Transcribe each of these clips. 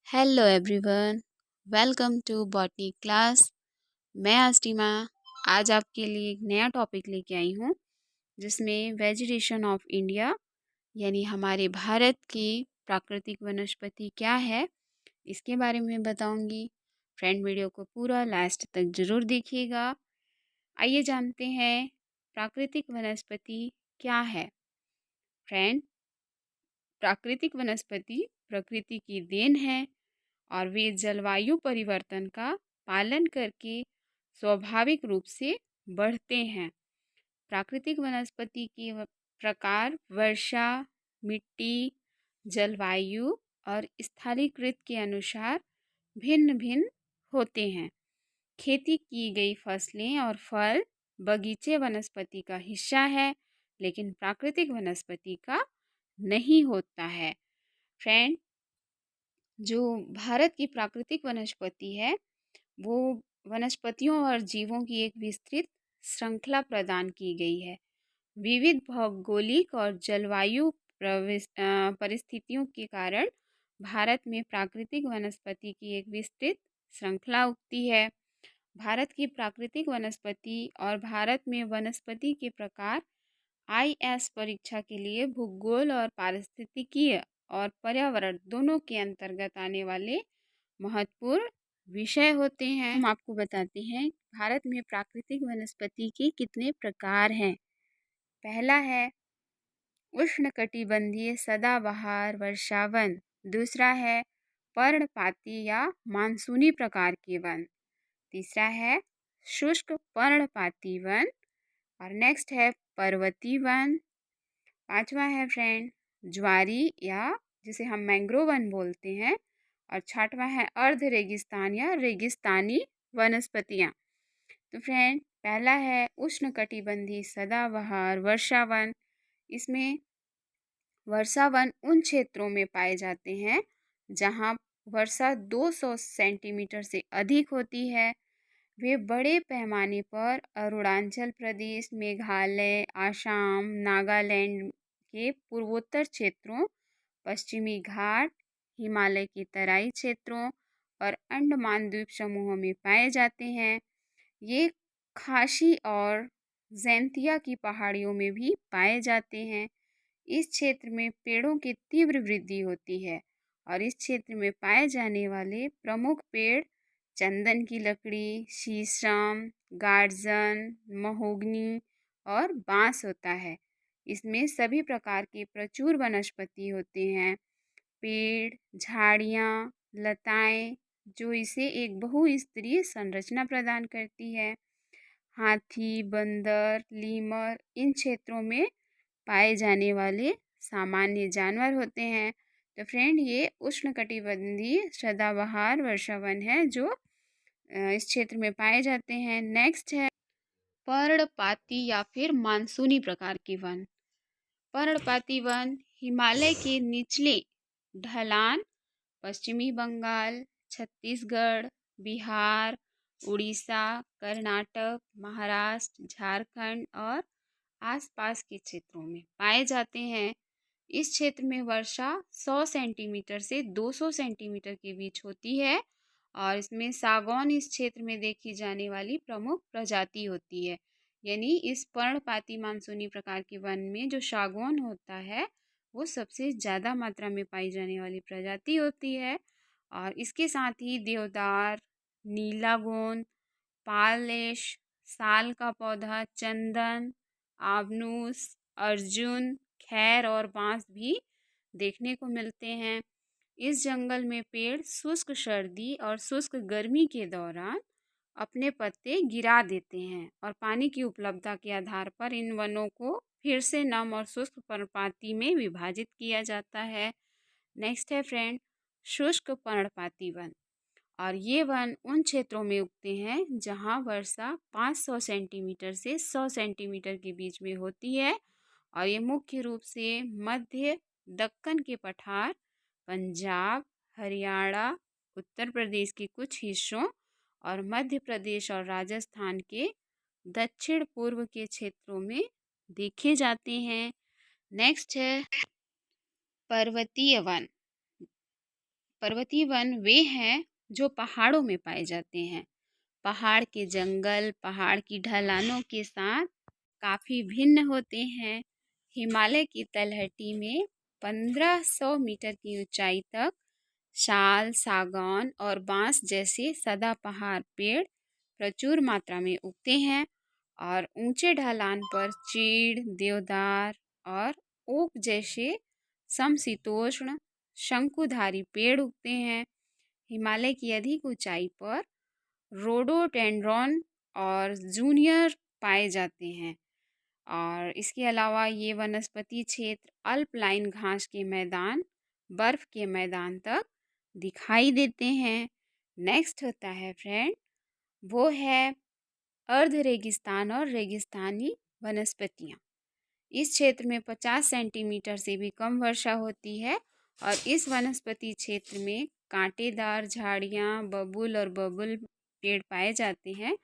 Hello everyone, welcome to botany class. मैं आस्टिमा आज आपके लिए एक नया टॉपिक लेके आई हूँ जिसमें वेजिटेशन ऑफ इंडिया यानी हमारे भारत की प्राकृतिक वनस्पति क्या है इसके बारे में बताऊंगी। फ्रेंड, वीडियो को पूरा लास्ट तक ज़रूर देखिएगा। आइए जानते हैं प्राकृतिक वनस्पति क्या है। फ्रेंड, प्राकृतिक वनस्पति प्रकृति की देन है और वे जलवायु परिवर्तन का पालन करके स्वाभाविक रूप से बढ़ते हैं। प्राकृतिक वनस्पति के प्रकार वर्षा, मिट्टी, जलवायु और स्थलीकृत के अनुसार भिन्न भिन्न होते हैं। खेती की गई फसलें और फल बगीचे वनस्पति का हिस्सा है, लेकिन प्राकृतिक वनस्पति का नहीं होता है। फ्रेंड, जो भारत की प्राकृतिक वनस्पति है वो वनस्पतियों और जीवों की एक विस्तृत श्रृंखला प्रदान की गई है। विविध भौगोलिक और जलवायु परिस्थितियों के कारण भारत में प्राकृतिक वनस्पति की एक विस्तृत श्रृंखला उगती है। भारत की प्राकृतिक वनस्पति और भारत में वनस्पति के प्रकार आईएएस परीक्षा के लिए भूगोल और पारिस्थितिकीय और पर्यावरण दोनों के अंतर्गत आने वाले महत्वपूर्ण विषय होते हैं। हम आपको बताते हैं भारत में प्राकृतिक वनस्पति के कितने प्रकार हैं। पहला है उष्णकटिबंधीय सदाबहार वर्षावन। दूसरा है पर्णपाती या मानसूनी प्रकार के वन। तीसरा है शुष्क पर्णपाती वन और नेक्स्ट है पर्वतीय वन। पांचवा है फ्रेंड ज्वारी या जिसे हम मैंग्रोव वन बोलते हैं। और छठवां है अर्ध रेगिस्तान या रेगिस्तानी वनस्पतियाँ। तो फ्रेंड, पहला है उष्णकटिबंधीय सदाबहार वर्षावन। इसमें वर्षावन उन क्षेत्रों में पाए जाते हैं जहाँ वर्षा 200 सेंटीमीटर से अधिक होती है। वे बड़े पैमाने पर अरुणाचल प्रदेश, मेघालय, आसाम, नागालैंड के पूर्वोत्तर क्षेत्रों, पश्चिमी घाट, हिमालय के तराई क्षेत्रों और अंडमान द्वीप समूहों में पाए जाते हैं। ये खासी और जैंतिया की पहाड़ियों में भी पाए जाते हैं। इस क्षेत्र में पेड़ों की तीव्र वृद्धि होती है और इस क्षेत्र में पाए जाने वाले प्रमुख पेड़ चंदन की लकड़ी, शीशम, गार्जन, महोगनी और बांस होता है। इसमें सभी प्रकार के प्रचुर वनस्पति होते हैं। पेड़, झाड़ियाँ, लताएं जो इसे एक बहुस्तरीय संरचना प्रदान करती है। हाथी, बंदर, लीमर इन क्षेत्रों में पाए जाने वाले सामान्य जानवर होते हैं। तो फ्रेंड, ये उष्णकटिबंधीय सदाबहार वर्षावन है जो इस क्षेत्र में पाए जाते हैं। नेक्स्ट है पर्णपाती या फिर मानसूनी प्रकार के वन। पर्णपाती वन हिमालय के निचले ढलान पश्चिमी बंगाल, छत्तीसगढ़, बिहार, उड़ीसा, कर्नाटक, महाराष्ट्र, झारखंड और आसपास के क्षेत्रों में पाए जाते हैं। इस क्षेत्र में वर्षा 100 सेंटीमीटर से 200 सेंटीमीटर के बीच होती है और इसमें सागौन इस क्षेत्र में देखी जाने वाली प्रमुख प्रजाति होती है। यानी इस पर्णपाती मानसूनी प्रकार के वन में जो सागौन होता है वो सबसे ज़्यादा मात्रा में पाई जाने वाली प्रजाति होती है। और इसके साथ ही देवदार, नीलागोन, पालेश, साल का पौधा, चंदन, आबनूस, अर्जुन, खैर और बांस भी देखने को मिलते हैं। इस जंगल में पेड़ शुष्क सर्दी और शुष्क गर्मी के दौरान अपने पत्ते गिरा देते हैं और पानी की उपलब्धता के आधार पर इन वनों को फिर से नम और शुष्क पर्णपाती में विभाजित किया जाता है। नेक्स्ट है फ्रेंड शुष्क पर्णपाती वन। और ये वन उन क्षेत्रों में उगते हैं जहाँ वर्षा 500 सेंटीमीटर से 100 सेंटीमीटर के बीच में होती है और ये मुख्य रूप से मध्य दक्कन के पठार, पंजाब, हरियाणा, उत्तर प्रदेश के कुछ हिस्सों और मध्य प्रदेश और राजस्थान के दक्षिण पूर्व के क्षेत्रों में देखे जाते हैं। नेक्स्ट है पर्वतीय वन। पर्वतीय वन वे हैं जो पहाड़ों में पाए जाते हैं। पहाड़ के जंगल पहाड़ की ढलानों के साथ काफ़ी भिन्न होते हैं। हिमालय की तलहटी में 1500 मीटर की ऊंचाई तक शाल, सागौन और बांस जैसे सदाबहार पेड़ प्रचुर मात्रा में उगते हैं और ऊंचे ढलान पर चीड़, देवदार और ओक जैसे समशीतोष्ण शंकुधारी पेड़ उगते हैं। हिमालय की अधिक ऊंचाई पर रोडोडेंड्रॉन और जूनियर पाए जाते हैं और इसके अलावा ये वनस्पति क्षेत्र अल्पलाइन घास के मैदान, बर्फ के मैदान तक दिखाई देते हैं। नेक्स्ट होता है फ्रेंड, वो है अर्ध रेगिस्तान और रेगिस्तानी वनस्पतियाँ। इस क्षेत्र में 50 सेंटीमीटर से भी कम वर्षा होती है और इस वनस्पति क्षेत्र में कांटेदार झाड़ियाँ, बबूल और बबूल पेड़ पाए जाते हैं।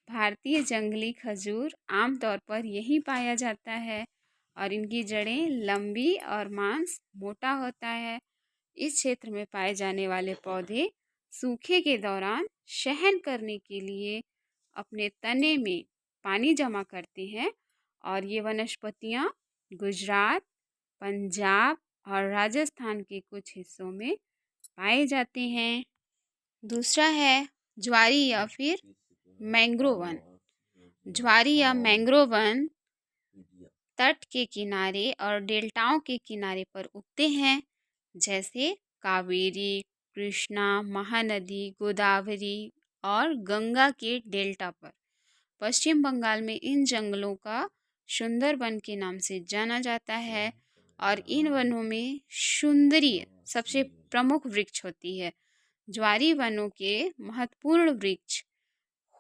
भारतीय जंगली खजूर आमतौर पर यहीं पाया जाता है और इनकी जड़ें लंबी और मांस मोटा होता है। इस क्षेत्र में पाए जाने वाले पौधे सूखे के दौरान शहन करने के लिए अपने तने में पानी जमा करते हैं और ये वनस्पतियाँ गुजरात, पंजाब और राजस्थान के कुछ हिस्सों में पाए जाते हैं। दूसरा है ज्वारी या फिर मैंग्रोव वन। ज्वारी या मैंग्रोव वन तट के किनारे और डेल्टाओं के किनारे पर उगते हैं, जैसे कावेरी, कृष्णा, महानदी, गोदावरी और गंगा के डेल्टा पर। पश्चिम बंगाल में इन जंगलों का सुंदरबन के नाम से जाना जाता है और इन वनों में सुंदरी सबसे प्रमुख वृक्ष होती है। ज्वारी वनों के महत्वपूर्ण वृक्ष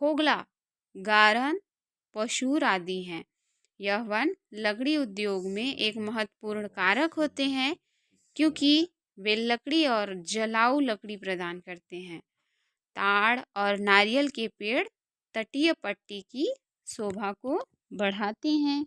होगला, गारन, पशुर आदि हैं। यह वन लकड़ी उद्योग में एक महत्वपूर्ण कारक होते हैं क्योंकि वे लकड़ी और जलाऊ लकड़ी प्रदान करते हैं। ताड़ और नारियल के पेड़ तटीय पट्टी की शोभा को बढ़ाते हैं।